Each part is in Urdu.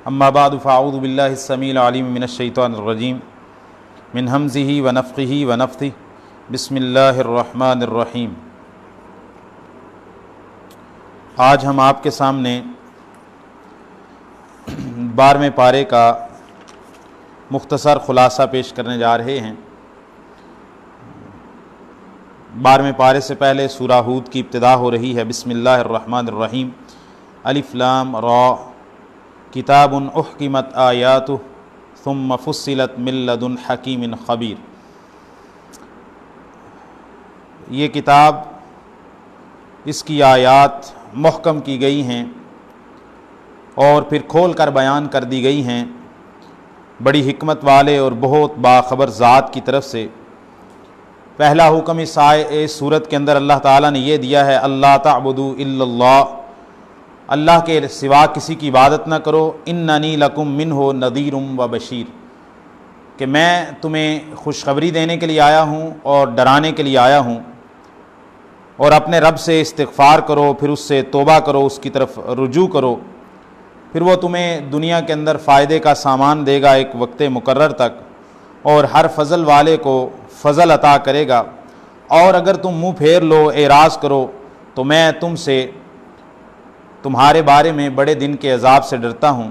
اما بعد فاعوذ باللہ السمیع العلیم من الشیطان الرجیم من ہمزہ ونفخہ ونفثہ بسم اللہ الرحمن الرحیم۔ آج ہم آپ کے سامنے 12ویں پارے کا مختصر خلاصہ پیش کرنے جا رہے ہیں۔ 12ویں پارے سے پہلے سورہ ہود کی ابتدا ہو رہی ہے۔ بسم اللہ الرحمن الرحیم، الف لام را، کتاب احکمت آیاتہ ثم فصلت من لدن حکیم خبیر۔ یہ کتاب، اس کی آیات محکم کی گئی ہیں اور پھر کھول کر بیان کر دی گئی ہیں بڑی حکمت والے اور بہت باخبر ذات کی طرف سے۔ پہلا حکم اس سورت کے اندر اللہ تعالیٰ نے یہ دیا ہے، اللہ تعبدوا الا اللہ، اللہ کے سوا کسی کی عبادت نہ کرو، اننی لکم منہ نذیر و بشیر، کہ میں تمہیں خوشخبری دینے کے لیے آیا ہوں اور ڈرانے کے لیے آیا ہوں، اور اپنے رب سے استغفار کرو، پھر اس سے توبہ کرو، اس کی طرف رجوع کرو، پھر وہ تمہیں دنیا کے اندر فائدے کا سامان دے گا ایک وقت مقرر تک، اور ہر فضل والے کو فضل عطا کرے گا، اور اگر تم منہ پھیر لو، اعراض کرو، تو میں تم سے تمہارے بارے میں بڑے دن کے عذاب سے ڈرتا ہوں۔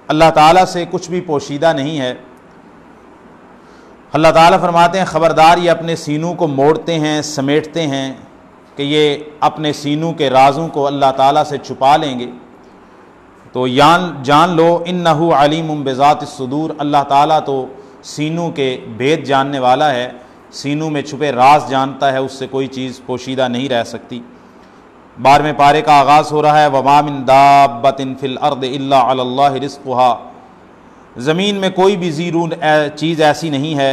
اللہ تعالیٰ سے کچھ بھی پوشیدہ نہیں ہے۔ اللہ تعالیٰ فرماتے ہیں خبردار، یہ اپنے سینوں کو موڑتے ہیں، سمیٹتے ہیں کہ یہ اپنے سینوں کے رازوں کو اللہ تعالیٰ سے چھپا لیں گے، تو جان لو انہ علیم بذات الصدور، اللہ تعالیٰ تو سینوں کے بھید جاننے والا ہے، سینوں میں چھپے راز جانتا ہے، اس سے کوئی چیز پوشیدہ نہیں رہ سکتی۔ 12ویں پارے کا آغاز ہو رہا ہے، وما من دابۃ فی الارض الا علی اللہ رزقها، زمین میں کوئی بھی زیرون چیز ایسی نہیں ہے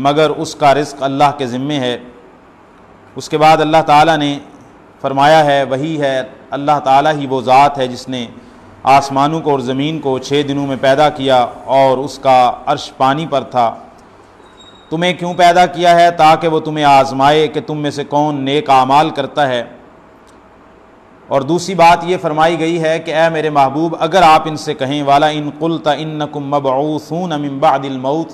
مگر اس کا رزق اللہ کے ذمے ہے۔ اس کے بعد اللہ تعالیٰ نے فرمایا ہے، وہی ہے اللہ تعالیٰ ہی وہ ذات ہے جس نے آسمانوں کو اور زمین کو 6 دنوں میں پیدا کیا، اور اس کا عرش پانی پر تھا۔ تمہیں کیوں پیدا کیا ہے؟ تاکہ وہ تمہیں آزمائے کہ تم میں سے کون نیک اعمال کرتا ہے۔ اور دوسری بات یہ فرمائی گئی ہے کہ اے میرے محبوب، اگر آپ ان سے کہیں والا ان قلت انکم مبعوثون من بعد الموت،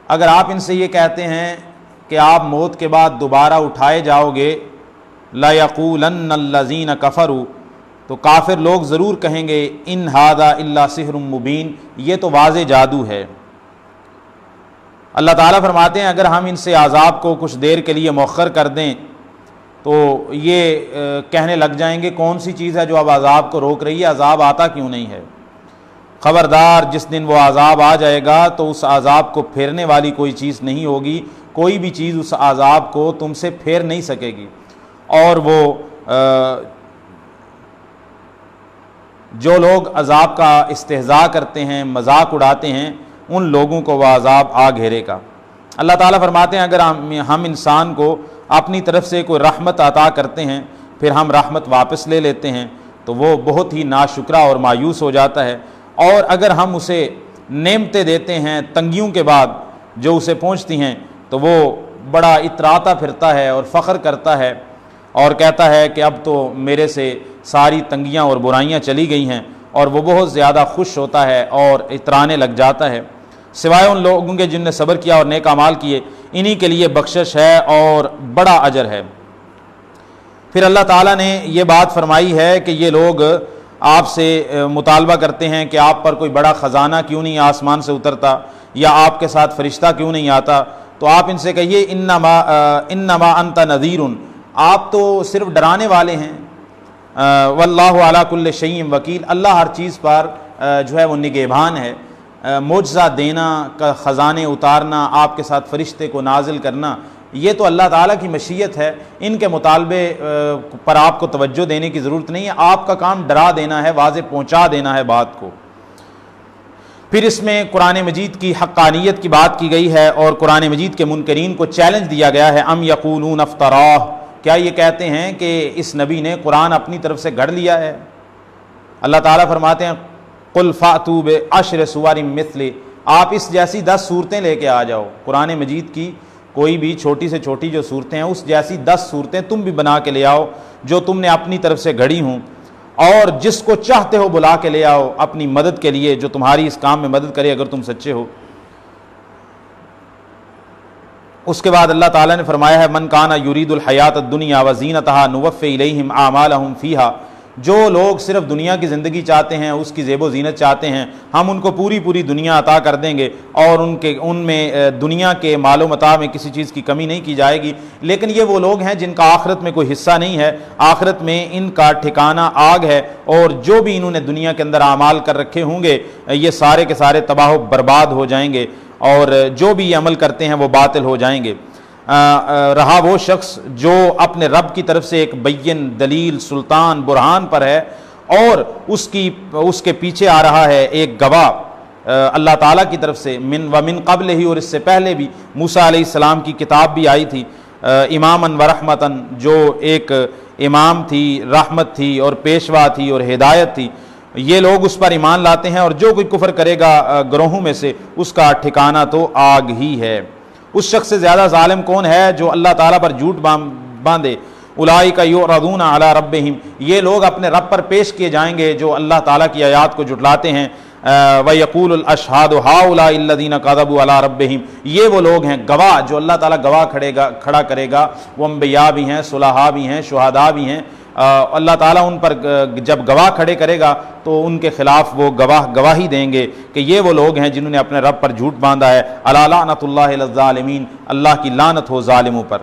اگر آپ ان سے یہ کہتے ہیں کہ آپ موت کے بعد دوبارہ اٹھائے جاؤ گے، لَيَقُولَنَّ الَّذِينَ كَفَرُوا، تو کافر لوگ ضرور کہیں گے ان ھذا الا سحر مبین، یہ تو واضح جادو ہے۔ اللہ تعالیٰ فرماتے ہیں اگر ہم ان سے عذاب کو کچھ دیر کے لیے مؤخر کر دیں تو یہ کہنے لگ جائیں گے کون سی چیز ہے جو اب عذاب کو روک رہی ہے، عذاب آتا کیوں نہیں ہے۔ خبردار، جس دن وہ عذاب آ جائے گا تو اس عذاب کو پھیرنے والی کوئی چیز نہیں ہوگی، کوئی بھی چیز اس عذاب کو تم سے پھیر نہیں سکے گی، اور وہ جو لوگ عذاب کا استہزاء کرتے ہیں، مذاق اڑاتے ہیں، ان لوگوں کو وہ عذاب آ گھیرے گا۔ اللہ تعالیٰ فرماتے ہیں اگر ہم انسان کو اپنی طرف سے کوئی رحمت عطا کرتے ہیں، پھر ہم رحمت واپس لے لیتے ہیں، تو وہ بہت ہی ناشکرا اور مایوس ہو جاتا ہے، اور اگر ہم اسے نعمتیں دیتے ہیں تنگیوں کے بعد جو اسے پہنچتی ہیں، تو وہ بڑا اتراتا پھرتا ہے اور فخر کرتا ہے اور کہتا ہے کہ اب تو میرے سے ساری تنگیاں اور برائیاں چلی گئی ہیں، اور وہ بہت زیادہ خوش ہوتا ہے اور اترانے لگ جاتا ہے۔ سوائے ان لوگوں کے جن نے صبر کیا اور نیک اعمال کیے، انہی کے لیے بخشش ہے اور بڑا اجر ہے۔ پھر اللہ تعالیٰ نے یہ بات فرمائی ہے کہ یہ لوگ آپ سے مطالبہ کرتے ہیں کہ آپ پر کوئی بڑا خزانہ کیوں نہیں آسمان سے اترتا، یا آپ کے ساتھ فرشتہ کیوں نہیں آتا، تو آپ ان سے کہیے انما انت نذیر، آپ تو صرف ڈرانے والے ہیں، واللہ علی کل شیء وکیل، اللہ ہر چیز پر جو ہے وہ نگہبان ہے۔ معجزہ دینا، خزانے اتارنا، آپ کے ساتھ فرشتے کو نازل کرنا، یہ تو اللہ تعالیٰ کی مشیت ہے، ان کے مطالبے پر آپ کو توجہ دینے کی ضرورت نہیں ہے، آپ کا کام ڈرا دینا ہے، واضح پہنچا دینا ہے بات کو۔ پھر اس میں قرآن مجید کی حقانیت کی بات کی گئی ہے، اور قرآن مجید کے منکرین کو چیلنج دیا گیا ہے، ام یقولون افتراہ، کیا یہ کہتے ہیں کہ اس نبی نے قرآن اپنی طرف سے گھڑ لیا ہے؟ اللہ تعالیٰ فرماتے ہیں قل فأتوا بعشر سور مثلہ، آپ اس جیسی 10 صورتیں لے کے آ جاؤ، قرآن مجید کی کوئی بھی چھوٹی سے چھوٹی جو صورتیں ہیں اس جیسی 10 صورتیں تم بھی بنا کے لے آؤ جو تم نے اپنی طرف سے گھڑی ہوں، اور جس کو چاہتے ہو بلا کے لے آؤ اپنی مدد کے لیے، جو تمہاری اس کام میں مدد کرے اگر تم سچے ہو۔ اس کے بعد اللہ تعالیٰ نے فرمایا ہے من کانا یرید الحیات الدنیا وزینتہا نوفی الیہم اعمالہم فیہا، جو لوگ صرف دنیا کی زندگی چاہتے ہیں، اس کی زیب و زینت چاہتے ہیں، ہم ان کو پوری دنیا عطا کر دیں گے اور ان میں دنیا کے مال و متاع میں کسی چیز کی کمی نہیں کی جائے گی۔ لیکن یہ وہ لوگ ہیں جن کا آخرت میں کوئی حصہ نہیں ہے، آخرت میں ان کا ٹھکانہ آگ ہے، اور جو بھی انہوں نے دنیا کے اندر اعمال کر رکھے ہوں گے یہ سارے کے سارے تباہ و برباد ہو جائیں گے، اور جو بھی یہ عمل کرتے ہیں وہ باطل ہو جائیں گے۔ رہا وہ شخص جو اپنے رب کی طرف سے ایک بین دلیل سلطان برہان پر ہے اور اس کے پیچھے آ رہا ہے ایک گواہ اللہ تعالیٰ کی طرف سے، من قبل ہی، اور اس سے پہلے بھی موسیٰ علیہ السلام کی کتاب بھی آئی تھی، اماماً و رحمتاً، جو ایک امام تھی، رحمت تھی اور پیشوا تھی اور ہدایت تھی، یہ لوگ اس پر ایمان لاتے ہیں، اور جو کوئی کفر کرے گا گروہوں میں سے اس کا ٹھکانہ تو آگ ہی ہے۔ اس شخص سے زیادہ ظالم کون ہے جو اللہ تعالیٰ پر جھوٹ باندھے؟ اولئک یعرضون علی ربہم، یہ لوگ اپنے رب پر پیش کیے جائیں گے جو اللہ تعالیٰ کی آیات کو جھٹلاتے ہیں۔ وَيَقُولُ الْأَشْهَادُ هَؤُلَاءِ الَّذِينَ كَذَبُوا عَلَىٰ رَبِّهِمْ، یہ وہ لوگ ہیں گواہ جو اللہ تعالیٰ گواہ کھڑا کرے گا، وہ انبیاء بھی ہیں، صلحاء بھی ہیں، شہداء بھی ہیں، اللہ تعالیٰ ان پر جب گواہ کھڑے کرے گا تو ان کے خلاف وہ گواہی دیں گے کہ یہ وہ لوگ ہیں جنہوں نے اپنے رب پر جھوٹ باندھا ہے۔ الا لعنۃ اللہ علی الظالمین، اللہ کی لعنت ہو ظالموں پر۔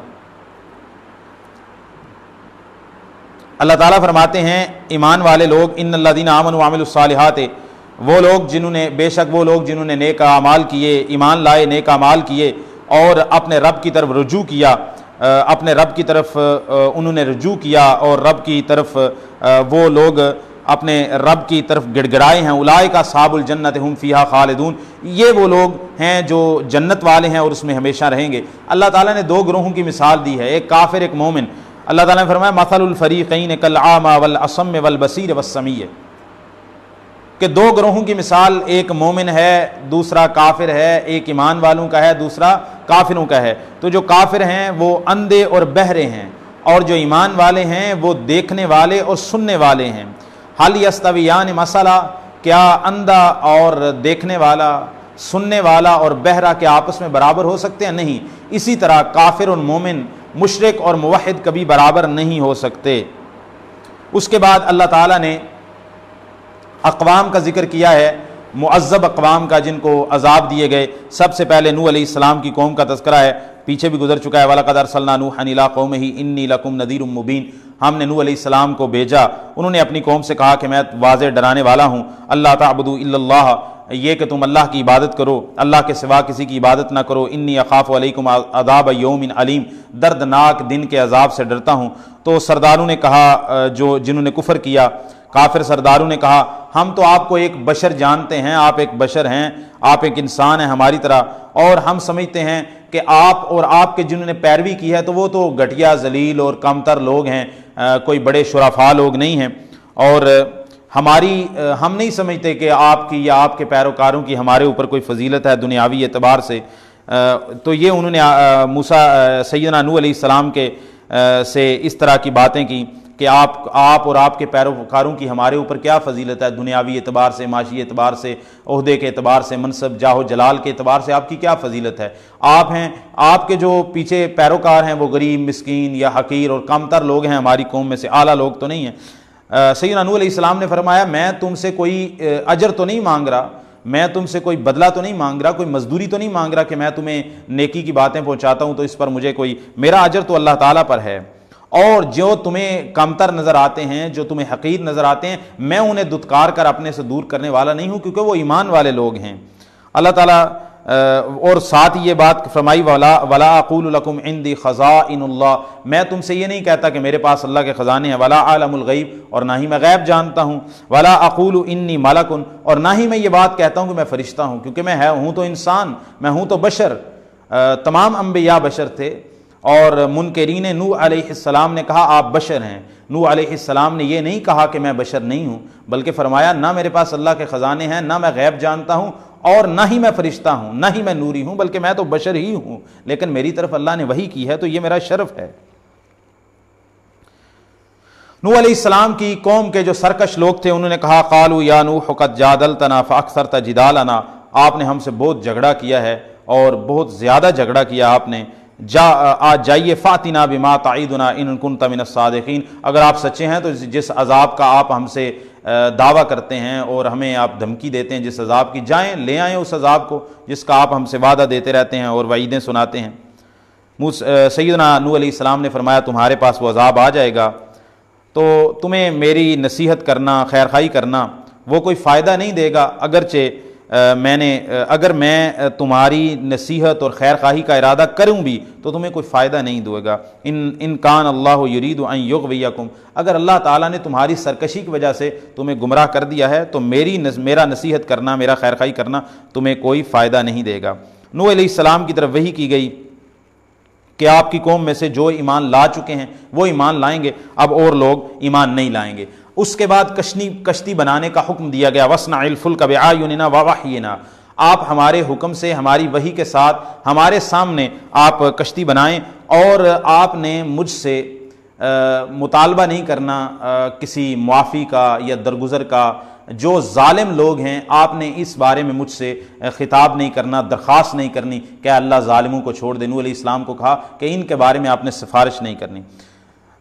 اللہ تعالیٰ فرماتے ہیں ایمان والے لوگ، ان الذین آمنوا وعملوا الصالحات، وہ لوگ بے شک وہ لوگ جنہوں نے نیک اعمال کیے، ایمان لائے، نیک اعمال کیے اور اپنے رب کی طرف رجوع کیا، اپنے رب کی طرف انہوں نے رجوع کیا اور رب کی طرف وہ لوگ اپنے رب کی طرف گڑ گڑائے ہیں۔ اولئک اصحاب الجنۃ ھم فیہا خالدون، یہ وہ لوگ ہیں جو جنت والے ہیں اور اس میں ہمیشہ رہیں گے۔ اللہ تعالیٰ نے دو گروہوں کی مثال دی ہے، ایک کافر ایک مومن۔ اللہ تعالیٰ نے فرمایا مثل الفریقین کالأعمى والأصم والبصیر والسمیع، کہ دو گروہوں کی مثال، ایک مومن ہے دوسرا کافر ہے، ایک ایمان والوں کا ہے دوسرا کافروں کا ہے۔ تو جو کافر ہیں وہ اندھے اور بہرے ہیں، اور جو ایمان والے ہیں وہ دیکھنے والے اور سننے والے ہیں۔ حل یستویان مثلا، کیا اندھا اور دیکھنے والا، سننے والا اور بہرا کے آپس میں برابر ہو سکتے ہیں؟ نہیں۔ اسی طرح کافر اور مومن، مشرک اور موحد کبھی برابر نہیں ہو سکتے۔ اس کے بعد اللہ تعالیٰ نے اقوام کا ذکر کیا ہے، معذب اقوام کا، جن کو عذاب دیے گئے۔ سب سے پہلے نوح علیہ السلام کی قوم کا تذکرہ ہے، پیچھے بھی گزر چکا ہے۔ وَلَقَدْ أَرْسَلْنَا نُوحًا إِلَىٰ قَوْمِهِ إِنِّي لَكُمْ نَذِيرٌ مُّبِينٌ، ہم نے نوح علیہ السلام کو بھیجا، انہوں نے اپنی قوم سے کہا کہ میں واضح ڈرانے والا ہوں۔ اللہ تعبدوا الا اللہ، یہ کہ تم اللہ کی عبادت کرو، اللہ کے سوا کسی کی عبادت نہ کرو۔ انی اخاف علیکم عذاب یوم علیم، دردناک دن کے عذاب سے ڈرتا ہوں۔ تو سرداروں نے کہا، جنہوں نے کفر کیا، کافر سرداروں نے کہا ہم تو آپ کو ایک بشر جانتے ہیں، آپ ایک بشر ہیں، آپ ایک انسان ہیں ہماری طرح، اور ہم سمجھتے ہیں کہ آپ اور آپ کے جنہوں نے پیروی کی ہے تو وہ تو گھٹیا ذلیل اور کمتر لوگ ہیں، کوئی بڑے شرفا لوگ نہیں ہیں، اور ہم نہیں سمجھتے کہ آپ کی یا آپ کے پیروکاروں کی ہمارے اوپر کوئی فضیلت ہے دنیاوی اعتبار سے۔ تو یہ انہوں نے سیدنا نوح علیہ السلام کے سے اس طرح کی باتیں کی کہ آپ اور آپ کے پیروکاروں کی ہمارے اوپر کیا فضیلت ہے دنیاوی اعتبار سے، معاشی اعتبار سے، عہدے کے اعتبار سے، منصب جاہ و جلال کے اعتبار سے آپ کی کیا فضیلت ہے؟ آپ کے جو پیچھے پیروکار ہیں وہ غریب، مسکین یا حقیر اور کمتر لوگ ہیں ہماری قوم میں سے، اعلیٰ لوگ تو نہیں ہیں۔ سیدنا نوح علیہ السلام نے فرمایا میں تم سے کوئی اجر تو نہیں مانگ رہا، میں تم سے کوئی بدلہ تو نہیں مانگ رہا، کوئی مزدوری تو نہیں مانگ رہا کہ میں تمہیں نیکی کی باتیں پہنچاتا ہوں تو اس پر مجھے میرا اجر تو اللہ تعالیٰ پر ہے، اور جو تمہیں کمتر نظر آتے ہیں، جو تمہیں حقیر نظر آتے ہیں، میں انہیں دھتکار کر اپنے سے دور کرنے والا نہیں ہوں، کیونکہ وہ ایمان والے لوگ ہیں۔ اللہ تعالیٰ اور ساتھ یہ بات فرمائی وَلَا أَقُولُ لَكُمْ عِنْدِي خَزَائِنُ اللَّهِ، میں تم سے یہ نہیں کہتا کہ میرے پاس اللہ کے خزانے ہیں، وَلَا أَعْلَمُ الْغَيْبَ، اور نہ ہی میں غیب جانتا ہوں، وَلَا أَقُولُ إِنِّي مَلَكٌ، اور نہ ہی میں یہ بات کہتا ہوں کہ میں فرشتہ ہوں، کیونکہ میں ہوں تو انسان، میں ہوں تو بشر۔ تمام انبیاء بشر تھے، اور منکرین نوح علیہ السلام نے کہا آپ بشر ہیں۔ نوح علیہ السلام نے یہ نہیں کہا کہ میں بشر نہیں ہوں، بلکہ فرمایا نہ میرے پاس اللہ کے خزانے ہیں، نہ میں غیب جانتا ہوں، اور نہ ہی میں فرشتہ ہوں، نہ ہی میں نوری ہوں، بلکہ میں تو بشر ہی ہوں، لیکن میری طرف اللہ نے وحی کی ہے تو یہ میرا شرف ہے۔ نوح علیہ السلام کی قوم کے جو سرکش لوگ تھے انہوں نے کہا قالوا یا نوح قد جادلتنا فاکثرت جدالنا، آپ نے ہم سے بہت جھگڑا کیا ہے اور بہت زیادہ جھگڑا کیا آپ نے، آج جائیے فاتنا بما تعیدنا ان کنت من الصادقین، اگر آپ سچے ہیں تو جس عذاب کا آپ ہم سے دعویٰ کرتے ہیں اور ہمیں آپ دھمکی دیتے ہیں جس عذاب کی، جائیں لے آئیں اس عذاب کو جس کا آپ ہم سے وعدہ دیتے رہتے ہیں اور وعیدیں سناتے ہیں۔ سیدنا نوح علیہ السلام نے فرمایا تمہارے پاس وہ عذاب آ جائے گا تو تمہیں میری نصیحت کرنا، خیر خواہی کرنا وہ کوئی فائدہ نہیں دے گا، اگرچہ اگر میں تمہاری نصیحت اور خیر خواہی کا ارادہ کروں بھی تو تمہیں کوئی فائدہ نہیں دے گا۔ ان کان اللہ یرید ان یغویکم، اگر اللہ تعالیٰ نے تمہاری سرکشی کی وجہ سے تمہیں گمراہ کر دیا ہے تو میرا نصیحت کرنا، میرا خیر خواہی کرنا تمہیں کوئی فائدہ نہیں دے گا۔ نوح علیہ السلام کی طرف وحی کی گئی کہ آپ کی قوم میں سے جو ایمان لا چکے ہیں وہ ایمان لائیں گے، اب اور لوگ ایمان نہیں لائیں گے۔ اس کے بعد کشتی بنانے کا حکم دیا گیا، وَاصْنَعِ الْفُلْكَ بِأَعْيُنِنَا وَوَحْيِنَا، آپ ہمارے حکم سے، ہماری وحی کے ساتھ ہمارے سامنے آپ کشتی بنائیں، اور آپ نے مجھ سے مطالبہ نہیں کرنا کسی معافی کا یا درگزر کا، جو ظالم لوگ ہیں آپ نے اس بارے میں مجھ سے خطاب نہیں کرنا، درخواست نہیں کرنی کہ اللہ ظالموں کو چھوڑ دے۔ نوح علیہ السلام کو کہا کہ ان کے بارے میں آپ نے سفارش نہیں کرنی۔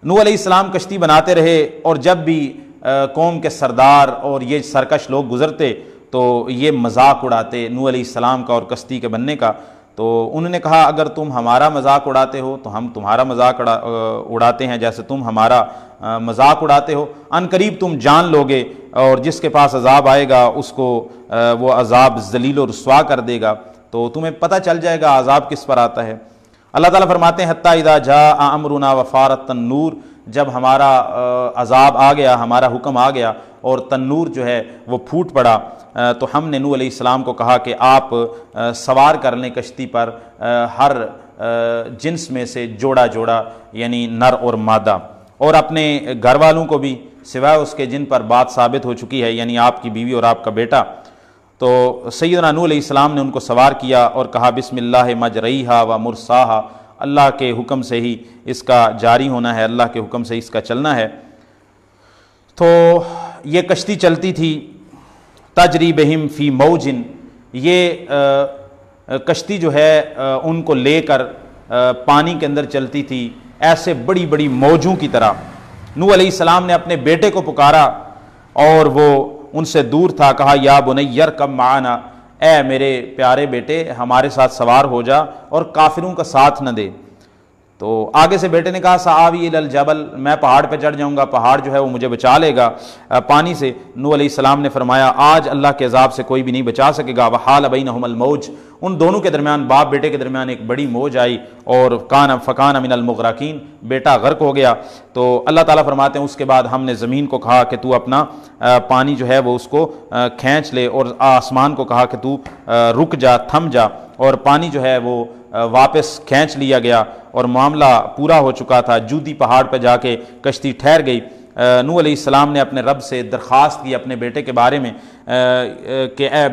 نوح علیہ السلام کشتی بناتے رہے، اور جب بھی قوم کے سردار اور یہ سرکش لوگ گزرتے تو یہ مذاق اڑاتے نوح علیہ السلام کا اور کشتی کے بننے کا۔ تو انہوں نے کہا اگر تم ہمارا مذاق اڑاتے ہو تو ہم تمہارا مذاق اڑاتے ہیں جیسے تم ہمارا مذاق اڑاتے ہو، ان قریب تم جان لوگے، اور جس کے پاس عذاب آئے گا اس کو وہ عذاب ذلیل و رسوا کر دے گا، تو تمہیں پتہ چل جائے گا عذاب کس پر آتا ہے۔ اللہ تعالیٰ فرماتے ہیں حتیٰ اذا جاء امرنا وفارت التنور، جب ہمارا عذاب آ گیا، ہمارا حکم آ گیا اور تنور جو ہے وہ پھوٹ پڑا، تو ہم نے نوح علیہ السلام کو کہا کہ آپ سوار کر لیں کشتی پر ہر جنس میں سے جوڑا جوڑا، یعنی نر اور مادہ، اور اپنے گھر والوں کو بھی سوائے اس کے جن پر بات ثابت ہو چکی ہے، یعنی آپ کی بیوی اور آپ کا بیٹا۔ تو سیدنا نوح علیہ السلام نے ان کو سوار کیا اور کہا بسم اللہ مجریہا و مرساہا، اللہ کے حکم سے ہی اس کا جاری ہونا ہے، اللہ کے حکم سے اس کا چلنا ہے۔ تو یہ کشتی چلتی تھی، تجری بہم فی موجن، یہ کشتی جو ہے ان کو لے کر پانی کے اندر چلتی تھی ایسے بڑی بڑی موجوں کی طرح۔ نوح علیہ السلام نے اپنے بیٹے کو پکارا اور وہ ان سے دور تھا، کہا یا بنی ارکب معنا، اے میرے پیارے بیٹے ہمارے ساتھ سوار ہو جا اور کافروں کا ساتھ نہ دے۔ تو آگے سے بیٹے نے کہا سآوی الی الجبل، میں پہاڑ پہ چڑھ جاؤں گا، پہاڑ جو ہے وہ مجھے بچا لے گا پانی سے۔ نوح علیہ السلام نے فرمایا آج اللہ کے عذاب سے کوئی بھی نہیں بچا سکے گا۔ وحال بینہم الموج، ان دونوں کے درمیان، باپ بیٹے کے درمیان ایک بڑی موج آئی اور فکان من المغرقین، بیٹا غرق ہو گیا۔ تو اللہ تعالیٰ فرماتے ہیں اس کے بعد ہم نے زمین کو کہا کہ تو اپنا پانی جو ہے وہ اس کو کھینچ لے، اور آسمان کو کہا کہ تو رک جا، تھم جا، اور پانی جو ہے وہ واپس کھینچ لیا گیا اور معاملہ پورا ہو چکا تھا۔ جودی پہاڑ پہ جا کے کشتی ٹھہر گئی۔ نوح علیہ السلام نے اپنے رب سے درخواست کی اپنے بیٹے کے بارے میں کہ اے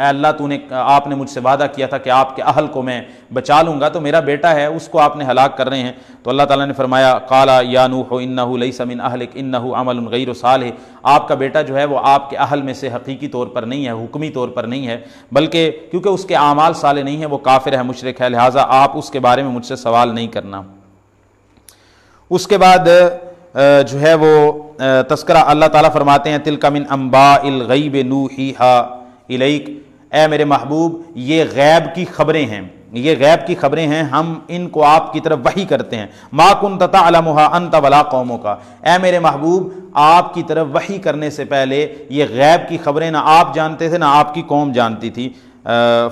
اللہ آپ نے مجھ سے وعدہ کیا تھا کہ آپ کے اہل کو میں بچا لوں گا، تو میرا بیٹا ہے اس کو آپ نے ہلاک کر رہے ہیں۔ تو اللہ تعالیٰ نے فرمایا قال یا نوح انہ لیس من اہلک انہ عمل غیر صالح، آپ کا بیٹا جو ہے وہ آپ کے اہل میں سے حقیقی طور پر نہیں ہے، حکمی طور پر نہیں ہے، بلکہ کیونکہ اس کے اعمال صالح نہیں ہیں، وہ کافر ہے، مشرک ہے، لہٰذا آپ اس کے بارے میں مجھ سے سوال نہیں کرنا۔ اس کے بعد جو ہے وہ تذکرہ اللہ تعالیٰ فرماتے ہیں تلک من انباء الغیب نوحیہا الیک، اے میرے محبوب یہ غیب کی خبریں ہیں، یہ غیب کی خبریں ہیں، ہم ان کو آپ کی طرف وحی کرتے ہیں۔ ما کنت تعلمھا انت ولا قومک، اے میرے محبوب آپ کی طرف وحی کرنے سے پہلے یہ غیب کی خبریں نہ آپ جانتے تھے نہ آپ کی قوم جانتی تھی۔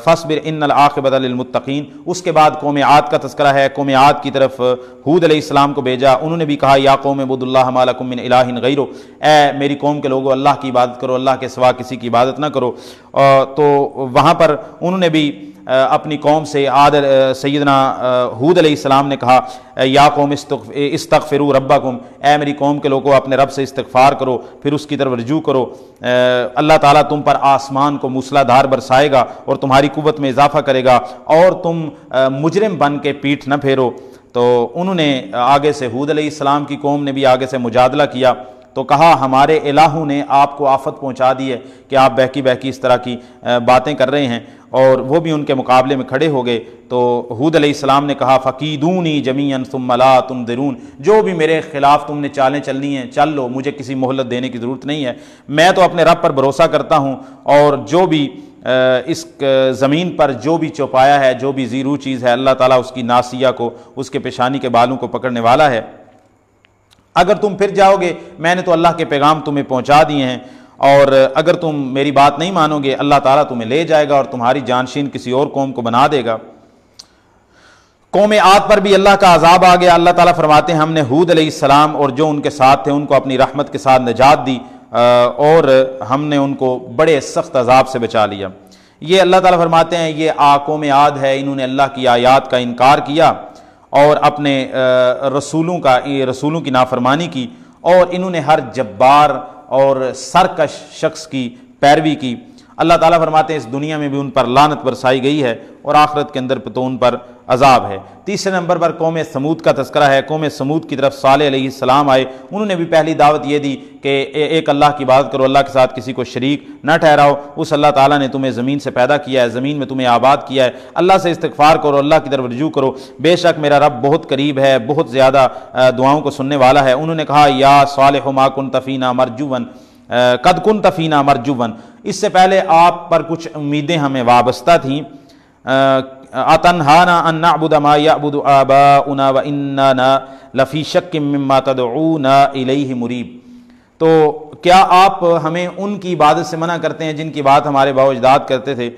فاصبر ان العاقبۃ للمتقین، اس کے بعد قوم عاد کا تذکرہ ہے۔ قوم عاد کی طرف ہود علیہ السلام کو بھیجا، انہوں نے بھی کہا یا قوم اعبدوا اللہ ما لکم من الہ غیرہ، اے میری قوم کے لوگوں اللہ کی عبادت کرو، اللہ کے سوا کسی کی عبادت نہ کرو۔ تو وہاں پر انہوں نے بھی اپنی قوم سے سیدنا ہود علیہ السلام نے کہا یا قوم استغفروا ربکم، اے میری قوم کے لوگوں اپنے رب سے استغفار کرو، پھر اس کی طرف رجوع کرو، اللہ تعالیٰ تم پر آسمان کو موسلا دھار برسائے گا اور تمہاری قوت میں اضافہ کرے گا، اور تم مجرم بن کے پیٹھ نہ پھیرو۔ تو انہوں نے آگے سے ہود علیہ السلام کی قوم نے بھی آگے سے مجادلہ کیا، تو کہا ہمارے الہوں نے آپ کو آفت پہنچا دی ہے کہ آپ بہکی بہکی اس طرح کی باتیں کر رہے ہیں، اور وہ بھی ان کے مقابلے میں کھڑے ہو گئے۔ تو ہود علیہ السلام نے کہا فَقِیدُونِی جَمِیعًا ثُمَّ لَا تُنظِرُونَ، جو بھی میرے خلاف تم نے چالیں چلنی ہیں چل لو، مجھے کسی مہلت دینے کی ضرورت نہیں ہے، میں تو اپنے رب پر بھروسہ کرتا ہوں، اور جو بھی اس زمین پر جو بھی چوپایا ہے، جو بھی زیرو چیز ہے، اللہ تعالیٰ اس کی ناسیہ کو، اس کے پیشانی کے بالوں کو پکڑنے والا ہے۔ اگر تم پھر جاؤ گے، میں نے تو اللہ کے پیغام تمہیں پہنچا دیے ہیں، اور اگر تم میری بات نہیں مانو گے، اللہ تعالیٰ تمہیں لے جائے گا اور تمہاری جانشین کسی اور قوم کو بنا دے گا۔ قوم عاد پر بھی اللہ کا عذاب آ گیا۔ اللہ تعالیٰ فرماتے ہیں ہم نے ہود علیہ السلام اور جو ان کے ساتھ تھے ان کو اپنی رحمت کے ساتھ نجات دی، اور ہم نے ان کو بڑے سخت عذاب سے بچا لیا۔ یہ اللہ تعالیٰ فرماتے ہیں یہ قوم عاد ہے، انہوں نے اللہ کی آیات کا انکار کیا اور اپنے رسولوں کی نافرمانی کی، اور انہوں نے ہر جبار اور سرکش شخص کی پیروی کی۔ اللہ تعالیٰ فرماتے ہیں اس دنیا میں بھی ان پر لعنت برسائی گئی ہے، اور آخرت کے اندر تو ان پر عذاب ہے۔ تیسرے نمبر پر قوم سمود کا تذکرہ ہے۔ قوم سمود کی طرف صالح علیہ السلام آئے، انہوں نے بھی پہلی دعوت یہ دی کہ ایک اللہ کی عبادت کرو، اللہ کے ساتھ کسی کو شریک نہ ٹھہراؤ، اس اللہ تعالیٰ نے تمہیں زمین سے پیدا کیا ہے، زمین میں تمہیں آباد کیا ہے، اللہ سے استغفار کرو، اللہ کی طرف رجوع کرو، بے شک میرا رب بہت قریب ہے، بہت زیادہ دعاؤں کو سننے والا ہے۔ انہوں نے کہا یا صالح ما کنت فینا مرجوا قد کنت فینا مرجوا، اس سے پہلے آپ پر کچھ امیدیں ہمیں وابستہ تھیں، اتنہانا ان نعبد ما یعبد آباؤنا واننا لفی شک مما تدعونا الیہ مریب، تو کیا آپ ہمیں ان کی عبادت سے منع کرتے ہیں جن کی بات ہمارے باؤ اجداد کرتے تھے؟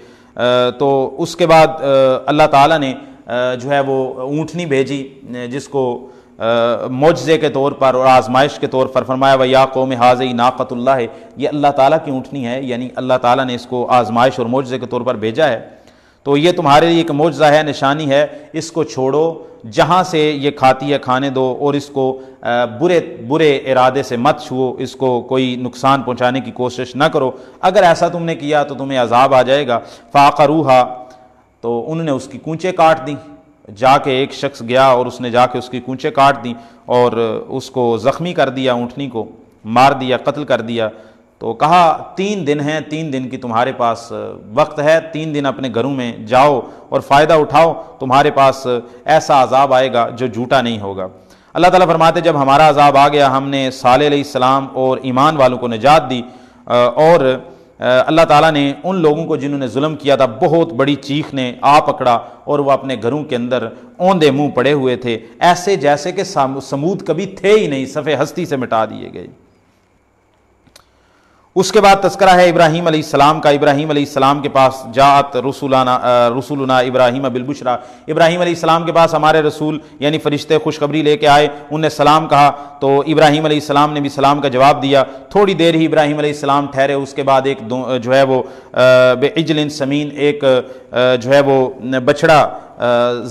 تو اس کے بعد اللہ تعالیٰ نے جو ہے وہ اونٹنی بھیجی، جس کو معجزے کے طور پر اور آزمائش کے طور پر فرمایا وَيَا قَوْمِ هَٰذِهِ نَاقَةُ اللَّهِ، یہ اللہ تعالیٰ کی اونٹنی ہے، یعنی اللہ تعالیٰ نے اس کو آزمائش اور معجزے کے طور پر بھیجا ہے، تو یہ تمہارے لیے ایک معجزہ ہے، نشانی ہے، اس کو چھوڑو، جہاں سے یہ کھاتی ہے کھانے دو، اور اس کو برے ارادے سے مت چھوؤ، اس کو کوئی نقصان پہنچانے کی کوشش نہ کرو، اگر ایسا تم نے کیا تو تمہیں عذاب آ جائے گا۔ فَعَقَرُوهَا، تو انہوں نے اس کی کونچیں کاٹ دیں، جا کے ایک شخص گیا اور اس نے جا کے اس کی کونچیں کاٹ دیں اور اس کو زخمی کر دیا، اونٹنی کو مار دیا، قتل کر دیا۔ تو کہا 3 دن ہیں، 3 دن کی تمہارے پاس وقت ہے، 3 دن اپنے گھروں میں جاؤ اور فائدہ اٹھاؤ، تمہارے پاس ایسا عذاب آئے گا جو جھوٹا نہیں ہوگا۔ اللہ تعالیٰ فرماتے جب ہمارا عذاب آ گیا ہم نے صالح علیہ السلام اور ایمان والوں کو نجات دی، اور اللہ تعالیٰ نے ان لوگوں کو جنہوں نے ظلم کیا تھا بہت بڑی چیخ نے آ پکڑا، اور وہ اپنے گھروں کے اندر اوندے منہ پڑے ہوئے تھے، ایسے جیسے کہ سمود کبھی تھے ہی نہیں، صفحہ ہستی سے مٹا دیے گئے۔ اس کے بعد تذکرہ ہے ابراہیم علیہ السلام کا۔ ابراہیم علیہ السلام کے پاس جاءت رسولنا ابراہیم بالبشرا، ابراہیم علیہ السلام کے پاس ہمارے رسول یعنی فرشتے خوشخبری لے کے آئے، انہوں نے سلام کہا، تو ابراہیم علیہ السلام نے بھی سلام کا جواب دیا۔ تھوڑی دیر ہی ابراہیم علیہ السلام ٹھہرے، اس کے بعد ایک جو ہے وہ بعجل سمین، ایک جو ہے وہ بچڑا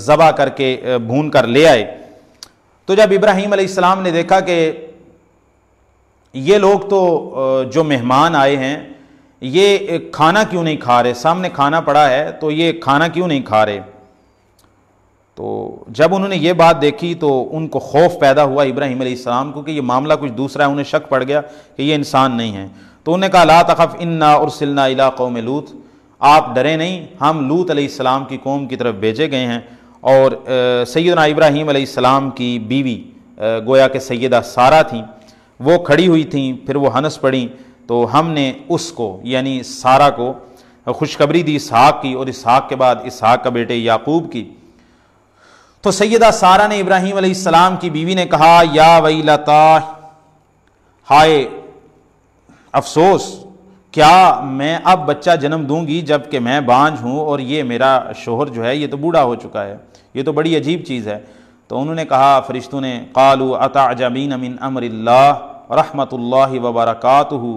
ذبح کر کے بھون کر لے آئے۔ تو جب ابراہیم علیہ السلام نے دیکھا کہ یہ لوگ تو جو مہمان آئے ہیں یہ کھانا کیوں نہیں کھا رہے، سامنے کھانا پڑا ہے تو یہ کھانا کیوں نہیں کھا رہے، تو جب انہوں نے یہ بات دیکھی تو ان کو خوف پیدا ہوا ابراہیم علیہ السلام کو کہ یہ معاملہ کچھ دوسرا ہے، انہیں شک پڑ گیا کہ یہ انسان نہیں ہے، تو انہوں نے کہا لا تخف انا ارسلنا الی قوم لوط، آپ ڈرے نہیں، ہم لوط علیہ السلام کی قوم کی طرف بھیجے گئے ہیں۔ اور سیدنا ابراہیم علیہ السلام کی بیوی گویا کہ سیدہ سارہ تھیں، وہ کھڑی ہوئی تھیں، پھر وہ ہنس پڑیں، تو ہم نے اس کو یعنی سارہ کو خوشخبری دی اسحاق کی، اور اسحاق کے بعد اسحاق کا بیٹے یعقوب کی۔ تو سیدہ سارہ نے ابراہیم علیہ السلام کی بیوی نے کہا یا ویلتا، ہائے افسوس، کیا میں اب بچہ جنم دوں گی جب کہ میں بانجھ ہوں اور یہ میرا شوہر جو ہے یہ تو بوڑھا ہو چکا ہے، یہ تو بڑی عجیب چیز ہے۔ تو انہوں نے کہا، فرشتوں نے، قالوا اتعجبین من امر اللہ رحمت اللہ وبرکاتہ،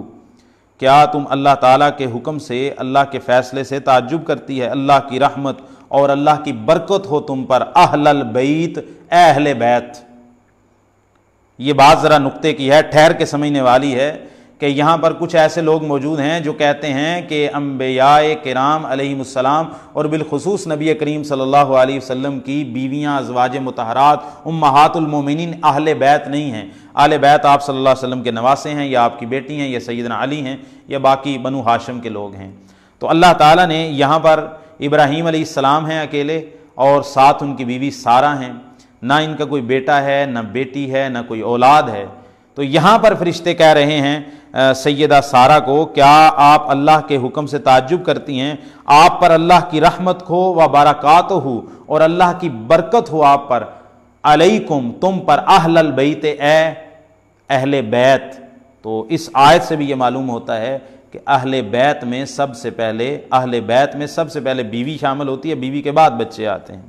کیا تم اللہ تعالیٰ کے حکم سے، اللہ کے فیصلے سے تعجب کرتی ہے؟ اللہ کی رحمت اور اللہ کی برکت ہو تم پر، اہل البیت، اہل بیت۔ یہ بات ذرا نقطے کی ہے، ٹھہر کے سمجھنے والی ہے کہ یہاں پر کچھ ایسے لوگ موجود ہیں جو کہتے ہیں کہ انبیاء کرام علیہم السلام اور بالخصوص نبی کریم صلی اللہ علیہ وسلم کی بیویاں ازواج مطہرات امہات المومنین اہل بیت نہیں ہیں. اہل بیت آپ صلی اللہ علیہ وسلم کے نواسے ہیں، یا آپ کی بیٹی ہیں، یا سیدنا علی ہیں، یا باقی بنو ہاشم کے لوگ ہیں. تو اللہ تعالیٰ نے یہاں پر ابراہیم علیہ السلام ہیں اکیلے، اور ساتھ ان کی بیوی سارہ ہیں. نہ ان کا کوئی بیٹا ہے، نہ بیٹی ہے، نہ کوئی اولاد ہے. تو یہاں پر فرشتے کہہ رہے ہیں سیدہ سارہ کو، کیا آپ اللہ کے حکم سے تعجب کرتی ہیں؟ آپ پر اللہ کی رحمت ہو و برکاتہ ہو، اور اللہ کی برکت ہو آپ پر، علیکم تم پر، اہل البیت اے اہل بیت. تو اس آیت سے بھی یہ معلوم ہوتا ہے کہ اہل بیت میں سب سے پہلے بیوی شامل ہوتی ہے، بیوی کے بعد بچے آتے ہیں.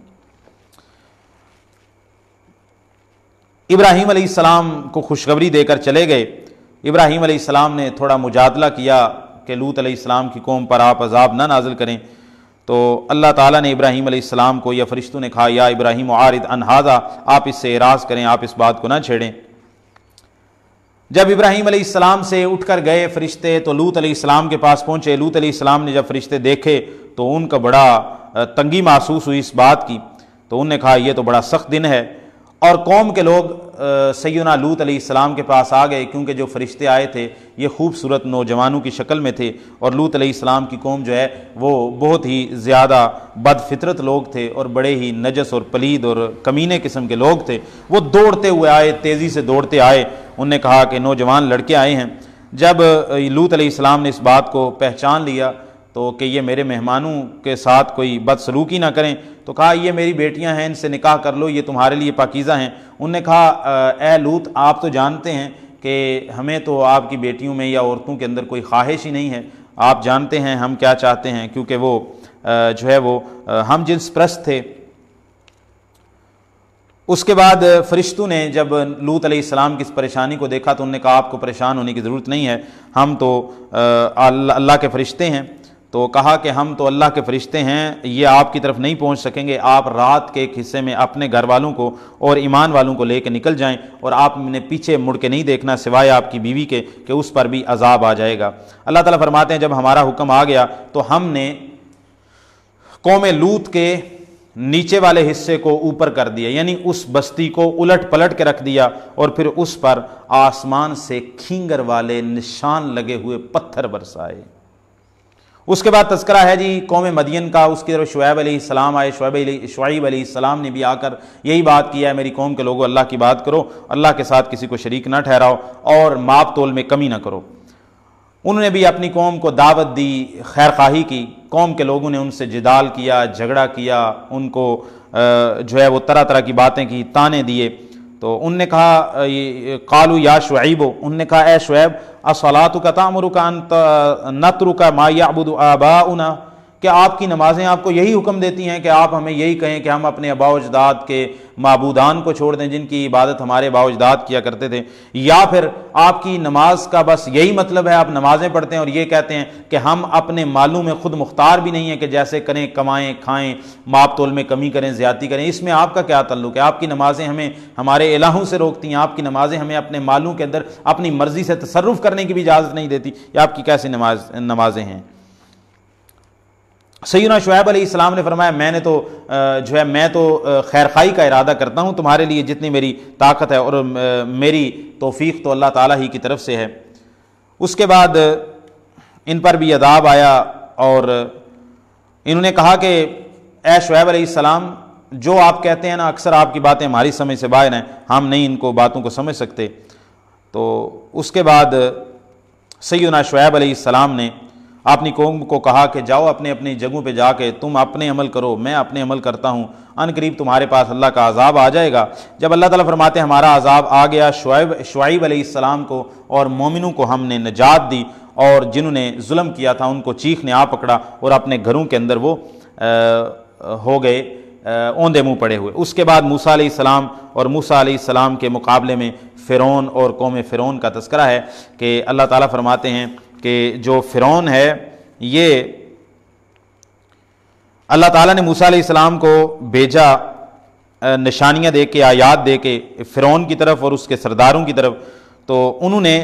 ابراہیم علیہ السلام کو خوشخبری دے کر چلے گئے. ابراہیم علیہ السلام نے تھوڑا مجادلہ کیا کہ لوط علیہ السلام کی قوم پر آپ عذاب نہ نازل کریں. تو اللہ تعالیٰ نے ابراہیم علیہ السلام کو، یا فرشتوں نے کہا یا ابراہیم عارض عن ھذا، آپ اس سے اعراض کریں، آپ اس بات کو نہ چھیڑیں. جب ابراہیم علیہ السلام سے اٹھ کر گئے فرشتے تو لوط علیہ السلام کے پاس پہنچے. لوط علیہ السلام نے جب فرشتے دیکھے تو ان کا بڑا تنگی محسوس ہوئی اس بات کی. تو انہوں نے کہا یہ تو بڑا سخت دن ہے. اور قوم کے لوگ سیدنا لوط علیہ السلام کے پاس آ گئے، کیونکہ جو فرشتے آئے تھے یہ خوبصورت نوجوانوں کی شکل میں تھے، اور لوط علیہ السلام کی قوم جو ہے وہ بہت ہی زیادہ بد فطرت لوگ تھے، اور بڑے ہی نجس اور پلید اور کمینے قسم کے لوگ تھے. وہ دوڑتے ہوئے آئے، تیزی سے دوڑتے آئے. انہوں نے کہا کہ نوجوان لڑکے آئے ہیں. جب لوط علیہ السلام نے اس بات کو پہچان لیا تو کہ یہ میرے مہمانوں کے ساتھ کوئی بدسلوکی نہ کریں، تو کہا یہ میری بیٹیاں ہیں، ان سے نکاح کر لو، یہ تمہارے لیے پاکیزہ ہیں. انہوں نے کہا اے لوط، آپ تو جانتے ہیں کہ ہمیں تو آپ کی بیٹیوں میں یا عورتوں کے اندر کوئی خواہش ہی نہیں ہے. آپ جانتے ہیں ہم کیا چاہتے ہیں، کیونکہ وہ جو ہے وہ ہم جنس پرست تھے. اس کے بعد فرشتوں نے جب لوط علیہ السلام کی اس پریشانی کو دیکھا تو انہوں نے کہا آپ کو پریشان ہونے کی ضرورت نہیں ہے، ہم تو اللہ کے فرشتے ہیں. تو کہا کہ ہم تو اللہ کے فرشتے ہیں، یہ آپ کی طرف نہیں پہنچ سکیں گے. آپ رات کے ایک حصے میں اپنے گھر والوں کو اور ایمان والوں کو لے کے نکل جائیں، اور آپ نے پیچھے مڑ کے نہیں دیکھنا سوائے آپ کی بیوی کے کہ اس پر بھی عذاب آ جائے گا. اللہ تعالیٰ فرماتے ہیں جب ہمارا حکم آ گیا تو ہم نے قوم لوط کے نیچے والے حصے کو اوپر کر دیا، یعنی اس بستی کو الٹ پلٹ کے رکھ دیا، اور پھر اس پر آسمان سے کھینگر والے نشان لگے ہوئے پتھر برسائے. اس کے بعد تذکرہ ہے جی قوم مدین کا. اس کی طرف شعیب علیہ السلام آئے. شعیب علیہ السلام نے بھی آ کر یہی بات کیا ہے، میری قوم کے لوگوں اللہ کی بات کرو، اللہ کے ساتھ کسی کو شریک نہ ٹھہراؤ، اور ماپ تول میں کمی نہ کرو. انہوں نے بھی اپنی قوم کو دعوت دی، خیر خواہی کی. قوم کے لوگوں نے ان سے جدال کیا، جھگڑا کیا، ان کو جو ہے وہ طرح طرح کی باتیں کی، تانے دیے. تو ان نے کہا قالوا یا شعیب، ان نے کہا اے شعیب اصلاتک تأمرک ان نترک ما یعبد آباؤنا، کہ آپ کی نمازیں آپ کو یہی حکم دیتی ہیں کہ آپ ہمیں یہی کہیں کہ ہم اپنے آباء و اجداد کے معبودان کو چھوڑ دیں جن کی عبادت ہمارے آباء و اجداد کیا کرتے تھے، یا پھر آپ کی نماز کا بس یہی مطلب ہے آپ نمازیں پڑھتے ہیں اور یہ کہتے ہیں کہ ہم اپنے مالوں میں خود مختار بھی نہیں ہیں کہ جیسے کریں، کمائیں، کھائیں، ماپ تول میں کمی کریں، زیادتی کریں. اس میں آپ کا کیا تعلق ہے؟ آپ کی نمازیں ہمیں ہمارے الہوں سے روکتی ہیں، آپ کی نمازیں ہمیں اپنے مالوں کے اندر اپنی مرضی سے تصرف کرنے کی بھی اجازت نہیں دیتی. یہ آپ کی کیسی نمازیں ہیں؟ سیدنا شعیب علیہ السلام نے فرمایا میں تو خیر خواہی کا ارادہ کرتا ہوں تمہارے لیے جتنی میری طاقت ہے، اور میری توفیق تو اللہ تعالیٰ ہی کی طرف سے ہے. اس کے بعد ان پر بھی عذاب آیا، اور انہوں نے کہا کہ اے شعیب علیہ السلام جو آپ کہتے ہیں نا اکثر آپ کی باتیں ہماری سمجھ سے باہر ہیں، ہم نہیں ان کو باتوں کو سمجھ سکتے. تو اس کے بعد سیدنا شعیب علیہ السلام نے اپنی قوم کو کہا کہ جاؤ اپنے اپنی جگہوں پہ جا کے تم اپنے عمل کرو، میں اپنے عمل کرتا ہوں، ان قریب تمہارے پاس اللہ کا عذاب آ جائے گا. جب اللہ تعالیٰ فرماتے ہیں ہمارا عذاب آ گیا، شعیب علیہ السلام کو اور مومنوں کو ہم نے نجات دی، اور جنہوں نے ظلم کیا تھا ان کو چیخ نے آ پکڑا اور اپنے گھروں کے اندر وہ ہو گئے اوندے منہ پڑے ہوئے. اس کے بعد موسیٰ علیہ السلام اور موسیٰ علیہ السلام کے مقابلے میں فرعون اور قوم فرعون کا تذکرہ ہے کہ اللہ تعالیٰ فرماتے ہیں کہ جو فرعون ہے یہ اللہ تعالیٰ نے موسیٰ علیہ السلام کو بھیجا نشانیاں دے کے، آیات دے کے فرعون کی طرف اور اس کے سرداروں کی طرف. تو انہوں نے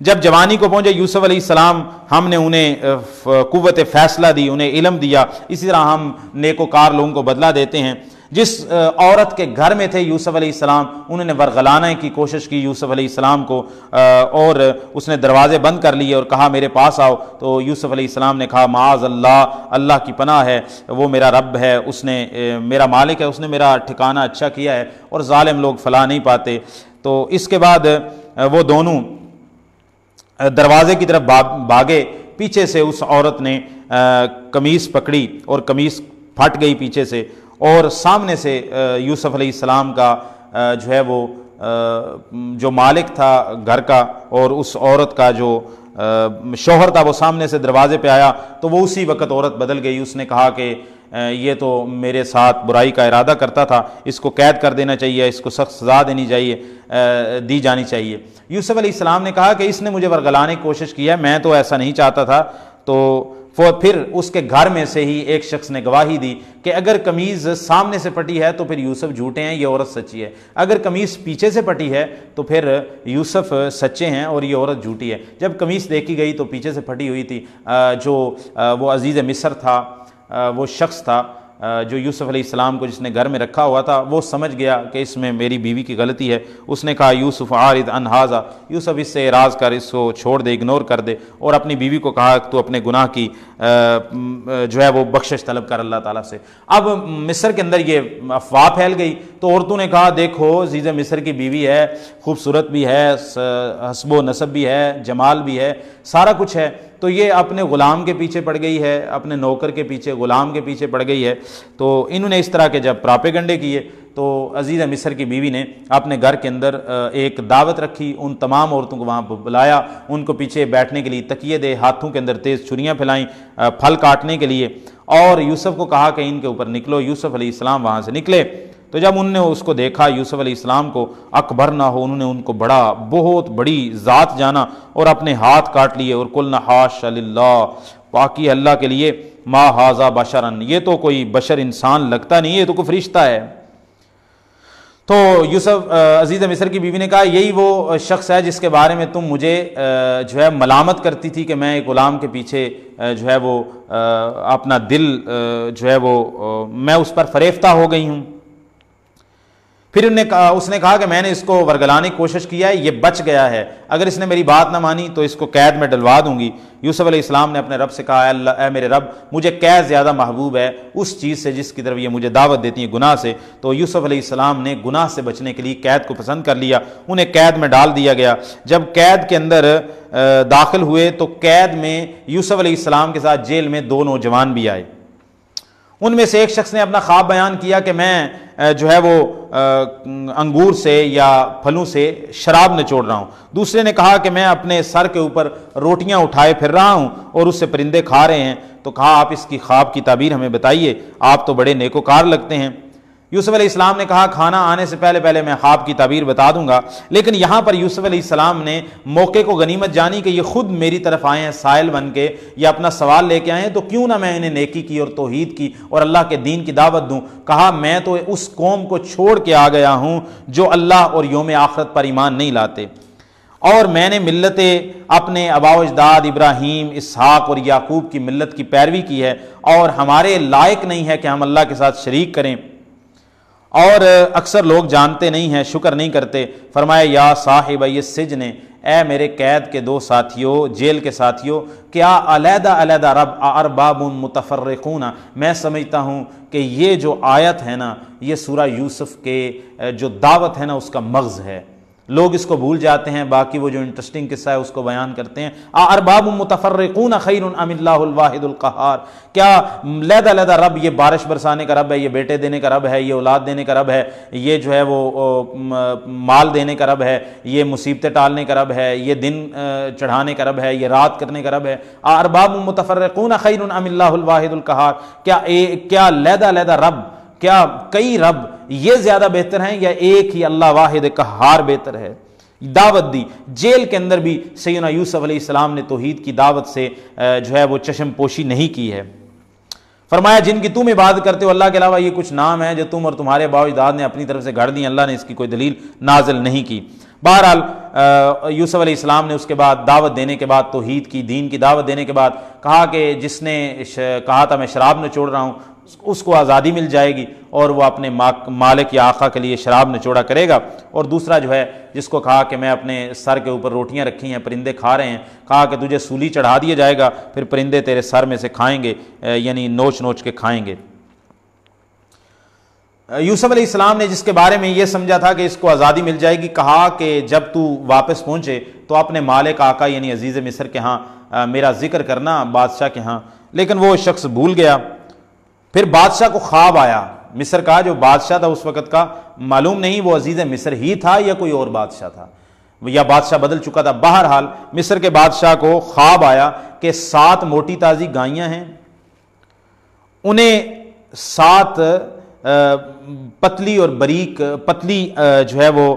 جب جوانی کو پہنچے یوسف علیہ السلام، ہم نے انہیں قوت فیصلہ دی، انہیں علم دیا، اسی طرح ہم نیکوکار لوگوں کو بدلہ دیتے ہیں۔ جس عورت کے گھر میں تھے یوسف علیہ السلام، انہوں نے ورغلانے کی کوشش کی یوسف علیہ السلام کو، اور اس نے دروازے بند کر لیے اور کہا میرے پاس آؤ، تو یوسف علیہ السلام نے کہا معاذ اللہ، اللہ کی پناہ ہے، وہ میرا رب ہے، اس نے میرا مالک ہے، اس نے میرا ٹھکانہ اچھا کیا ہے، اور ظالم لوگ فلاح نہیں پاتے۔ تو اس کے بعد وہ دونوں دروازے کی طرف بھاگے، پیچھے سے اس عورت نے قمیص پکڑی اور قمیص پھٹ گئی پیچھے سے، اور سامنے سے یوسف علیہ السلام کا جو ہے وہ جو مالک تھا گھر کا اور اس عورت کا جو شوہر تھا وہ سامنے سے دروازے پہ آیا، تو وہ اسی وقت عورت بدل گئی۔ اس نے کہا کہ یہ تو میرے ساتھ برائی کا ارادہ کرتا تھا، اس کو قید کر دینا چاہیے، اس کو سخت سزا دی جانی چاہیے۔ یوسف علیہ السلام نے کہا کہ اس نے مجھے ورغلانے کی کوشش کی ہے، میں تو ایسا نہیں چاہتا تھا۔ تو پھر اس کے گھر میں سے ہی ایک شخص نے گواہی دی کہ اگر قمیض سامنے سے پٹی ہے تو پھر یوسف جھوٹے ہیں، یہ عورت سچی ہے، اگر قمیض پیچھے سے پٹی ہے تو پھر یوسف سچے ہیں اور یہ عورت جھوٹی ہے۔ جب قمیض دیکھی گئی تو پیچھے سے پھٹی ہوئی تھی، جو وہ عزیز مصر تھا، وہ شخص تھا جو یوسف علیہ السلام کو جس نے گھر میں رکھا ہوا تھا، وہ سمجھ گیا کہ اس میں میری بیوی کی غلطی ہے۔ اس نے کہا یوسف عارض عن ھذا، یوسف اس سے اعراض کر، اس کو چھوڑ دے، اگنور کر دے، اور اپنی بیوی کو کہا تو اپنے گناہ کی جو ہے وہ بخشش طلب کر اللہ تعالیٰ سے۔ اب مصر کے اندر یہ افواہ پھیل گئی تو عورتوں نے کہا دیکھو عزیز مصر کی بیوی ہے، خوبصورت بھی ہے، حسب و نسب بھی ہے، جمال بھی ہے، سارا کچھ ہے، تو یہ اپنے غلام کے پیچھے پڑ گئی ہے، اپنے نوکر کے پیچھے، غلام کے پیچھے پڑ گئی ہے۔ تو انہوں نے اس طرح کے جب پراپیگنڈے کیے تو عزیز مصر کی بیوی نے اپنے گھر کے اندر ایک دعوت رکھی، ان تمام عورتوں کو وہاں بلایا، ان کو پیچھے بیٹھنے کے لیے تکیے دے، ہاتھوں کے اندر تیز چھریاں پھیلائیں پھل کاٹنے کے لیے، اور یوسف کو کہا کہ ان کے اوپر نکلو۔ یوسف علیہ السلام وہاں سے نکلے تو جب انہوں نے اس کو دیکھا یوسف علیہ السلام کو، اکبر نہ ہو، انہوں نے ان کو بہت بڑی ذات جانا اور اپنے ہاتھ کاٹ لیے اور قلنا حاشا للہ، پاکی اللہ کے لیے، ما ھذا بشرن، یہ تو کوئی بشر انسان لگتا نہیں، یہ تو کوئی فرشتہ ہے۔ تو یوسف عزیز مصر کی بیوی نے کہا یہی وہ شخص ہے جس کے بارے میں تم مجھے جو ہے ملامت کرتی تھی کہ میں ایک غلام کے پیچھے جو ہے وہ اپنا دل جو ہے وہ میں اس پر فریفتہ ہو گئی ہوں۔ پھر اس نے کہا کہ میں نے اس کو ورگلانے کی کوشش کیا ہے، یہ بچ گیا ہے، اگر اس نے میری بات نہ مانی تو اس کو قید میں ڈلوا دوں گی۔ یوسف علیہ السلام نے اپنے رب سے کہا اے میرے رب، مجھے قید زیادہ محبوب ہے اس چیز سے جس کی طرف یہ مجھے دعوت دیتی ہے، گناہ سے۔ تو یوسف علیہ السلام نے گناہ سے بچنے کے لیے قید کو پسند کر لیا، انہیں قید میں ڈال دیا گیا۔ جب قید کے اندر داخل ہوئے تو قید میں یوسف علیہ السلام کے ساتھ جیل میں دو نوجوان بھی آئے۔ ان میں سے ایک شخص نے اپنا خواب بیان کیا کہ میں جو ہے وہ انگور سے یا پھلوں سے شراب نچوڑ رہا ہوں۔ دوسرے نے کہا کہ میں اپنے سر کے اوپر روٹیاں اٹھائے پھر رہا ہوں اور اس سے پرندے کھا رہے ہیں۔ تو کہا آپ اس کی خواب کی تعبیر ہمیں بتائیے، آپ تو بڑے نیکوکار لگتے ہیں۔ یوسف علیہ السلام نے کہا کھانا آنے سے پہلے میں خواب کی تعبیر بتا دوں گا، لیکن یہاں پر یوسف علیہ السلام نے موقع کو غنیمت جانی کہ یہ خود میری طرف آئے ہیں سائل بن کے، یا اپنا سوال لے کے آئے ہیں، تو کیوں نہ میں انہیں نیکی کی اور توحید کی اور اللہ کے دین کی دعوت دوں۔ کہا میں تو اس قوم کو چھوڑ کے آ گیا ہوں جو اللہ اور یوم آخرت پر ایمان نہیں لاتے، اور میں نے ملت اپنے آباء و اجداد ابراہیم، اسحاق اور یعقوب کی ملت کی پیروی کی ہے، اور ہمارے لائق نہیں ہے کہ ہم اللہ کے ساتھ شریک کریں، اور اکثر لوگ جانتے نہیں ہیں، شکر نہیں کرتے۔ فرمایا یا صاحب السجن، اے میرے قید کے دو ساتھیوں، جیل کے ساتھیوں، کیا علیحدہ علیحدہ رب ارباب متفرقون، میں سمجھتا ہوں کہ یہ جو آیت ہے نا، یہ سورہ یوسف کے جو دعوت ہے نا اس کا مغز ہے۔ لوگ اس کو بھول جاتے ہیں، باقی وہ جو انٹرسٹنگ قصہ ہے اس کو بیان کرتے ہیں۔ ارباب متفرقون خیر ام اللہ الواحد القہار، کیا علیحدہ علیحدہ رب، یہ بارش برسانے کا رب ہے، یہ بیٹے دینے کا رب ہے، یہ اولاد دینے کا رب ہے، یہ جو ہے وہ مال دینے کا رب ہے، یہ مصیبتیں ٹالنے کا رب ہے، یہ دن چڑھانے کا رب ہے، یہ رات کرنے کا رب ہے۔ ارباب متفرقون خیر ام اللہ الواحد القہار، کیا علیحدہ علیحدہ رب، کیا کئی رب یہ زیادہ بہتر ہیں یا ایک ہی اللہ واحد قہار بہتر ہے؟ دعوت دی جیل کے اندر بھی سیدنا یوسف علیہ السلام نے توحید کی دعوت سے جو ہے وہ چشم پوشی نہیں کی ہے۔ فرمایا جن کی تم عبادت کرتے ہو اللہ کے علاوہ یہ کچھ نام ہیں جو تم اور تمہارے باء و اجداد نے اپنی طرف سے گھڑ دی، اللہ نے اس کی کوئی دلیل نازل نہیں کی۔ بہرحال یوسف علیہ السلام نے اس کے بعد دعوت دینے کے بعد توحید کی، دین کی دعوت دینے کے بعد کہا کہ جس نے کہا تھا میں شراب نچوڑ رہا ہوں اس کو آزادی مل جائے گی اور وہ اپنے مالک یا آقا کے لیے شراب نچوڑا کرے گا، اور دوسرا جو ہے جس کو کہا کہ میں اپنے سر کے اوپر روٹیاں رکھی ہیں پرندے کھا رہے ہیں، کہا کہ تجھے سولی چڑھا دیا جائے گا پھر پرندے تیرے سر میں سے کھائیں گے، یعنی نوچ نوچ کے کھائیں گے۔ یوسف علیہ السلام نے جس کے بارے میں یہ سمجھا تھا کہ اس کو آزادی مل جائے گی، کہا کہ جب تو واپس پہنچے تو اپنے مالک آقا یعنی عزیز مصر کے ہاں میرا ذکر کرنا بادشاہ کے ہاں، لیکن وہ شخص بھول گیا۔ پھر بادشاہ کو خواب آیا، مصر کا جو بادشاہ تھا اس وقت کا، معلوم نہیں وہ عزیز مصر ہی تھا یا کوئی اور بادشاہ تھا یا بادشاہ بدل چکا تھا، بہرحال مصر کے بادشاہ کو خواب آیا کہ 7 موٹی تازی گائیاں ہیں، انہیں 7 پتلی اور باریک پتلی جو ہے وہ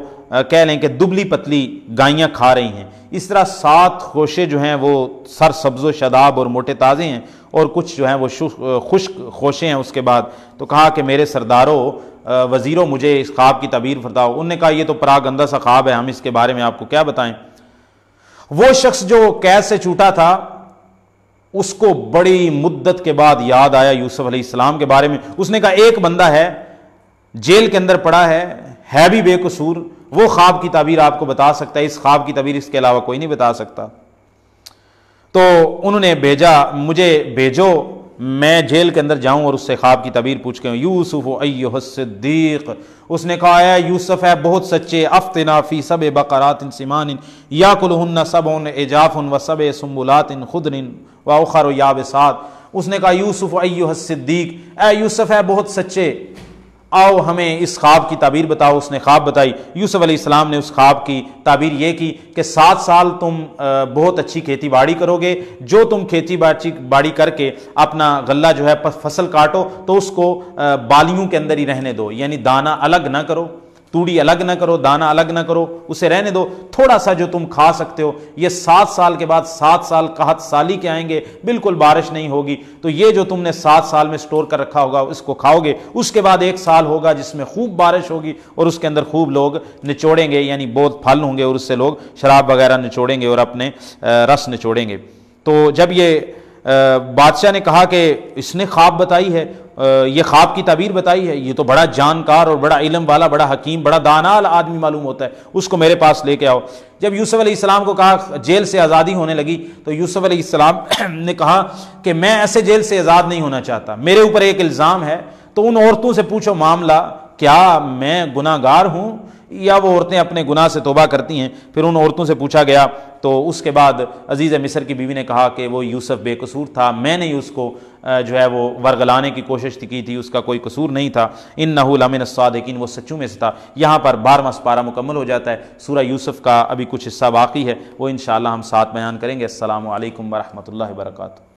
کہہ لیں کہ دبلی پتلی گائیاں کھا رہی ہیں، اس طرح 7 خوشے جو ہیں وہ سر سبز و شاداب اور موٹے تازے ہیں، اور کچھ جو ہیں وہ خشک خوشے ہیں۔ اس کے بعد تو کہا کہ میرے سرداروں وزیروں مجھے اس خواب کی تعبیر فرماؤ۔ انہوں نے کہا یہ تو پراگندہ سا خواب ہے، ہم اس کے بارے میں آپ کو کیا بتائیں۔ وہ شخص جو قید سے چھوٹا تھا اس کو بڑی مدت کے بعد یاد آیا یوسف علیہ السلام کے بارے میں، اس نے کہا ایک بندہ ہے جیل کے اندر پڑا ہے بھی بے قصور، وہ خواب کی تعبیر آپ کو بتا سکتا ہے، اس خواب کی تعبیر اس کے علاوہ کوئی نہیں بتا سکتا۔ تو انہوں نے بھیجا مجھے بھیجو میں جیل کے اندر جاؤں اور اس سے خواب کی تعبیر پوچھ کے ہوں۔ یوسف ایھا الصدیق، اس نے کہا اے یوسف ہے بہت سچے، افتنا فی سبع بقرات سمان یاکلہن سبع عجاف وسبع سنبلات خضر واخر یابسات، اس نے کہا یوسف ایھا الصدیق، اے یوسف ہے بہت سچے، آؤ ہمیں اس خواب کی تعبیر بتاؤ۔ اس نے خواب بتائی، یوسف علیہ السلام نے اس خواب کی تعبیر یہ کی کہ 7 سال تم بہت اچھی کھیتی باڑی کرو گے، جو تم کھیتی باڑی کر کے اپنا غلہ جو ہے فصل کاٹو تو اس کو بالیوں کے اندر ہی رہنے دو، یعنی دانہ الگ نہ کرو، توڑی الگ نہ کرو، دانہ الگ نہ کرو، اسے رہنے دو، تھوڑا سا جو تم کھا سکتے ہو۔ یہ 7 سال کے بعد 7 سال قحط سالی کے آئیں گے، بالکل بارش نہیں ہوگی، تو یہ جو تم نے 7 سال میں سٹور کر رکھا ہوگا اس کو کھاؤ گے۔ اس کے بعد 1 سال ہوگا جس میں خوب بارش ہوگی اور اس کے اندر خوب لوگ نچوڑیں گے، یعنی بہت پھل ہوں گے اور اس سے لوگ شراب وغیرہ نچوڑیں گے اور اپنے رس نچوڑیں گے۔ تو جب یہ بادشاہ نے کہا کہ اس نے خواب بتائی ہے، یہ خواب کی تعبیر بتائی ہے، یہ تو بڑا جانکار اور بڑا علم والا، بڑا حکیم، بڑا دانا آدمی معلوم ہوتا ہے، اس کو میرے پاس لے کے آؤ۔ جب یوسف علیہ السلام کو کہا جیل سے آزادی ہونے لگی تو یوسف علیہ السلام نے کہا کہ میں ایسے جیل سے آزاد نہیں ہونا چاہتا، میرے اوپر ایک الزام ہے، تو ان عورتوں سے پوچھو معاملہ، کیا میں گناہ گار ہوں یا وہ عورتیں اپنے گناہ سے توبہ کرتی ہیں۔ پھر ان عورتوں سے پوچھا گیا تو اس کے بعد عزیز مصر کی بیوی نے کہا کہ وہ یوسف بے قصور تھا، میں نے اس کو جو ہے وہ ورگلانے کی کوشش کی تھی، اس کا کوئی قصور نہیں تھا، انہ لمن الصادقین، وہ سچوں میں سے تھا۔ یہاں پر 12واں سپارہ مکمل ہو جاتا ہے۔ سورہ یوسف کا ابھی کچھ حصہ باقی ہے، وہ انشاءاللہ ہم ساتھ بیان کریں گے۔ السلام علیکم ورحمۃ اللہ وبرکاتہ۔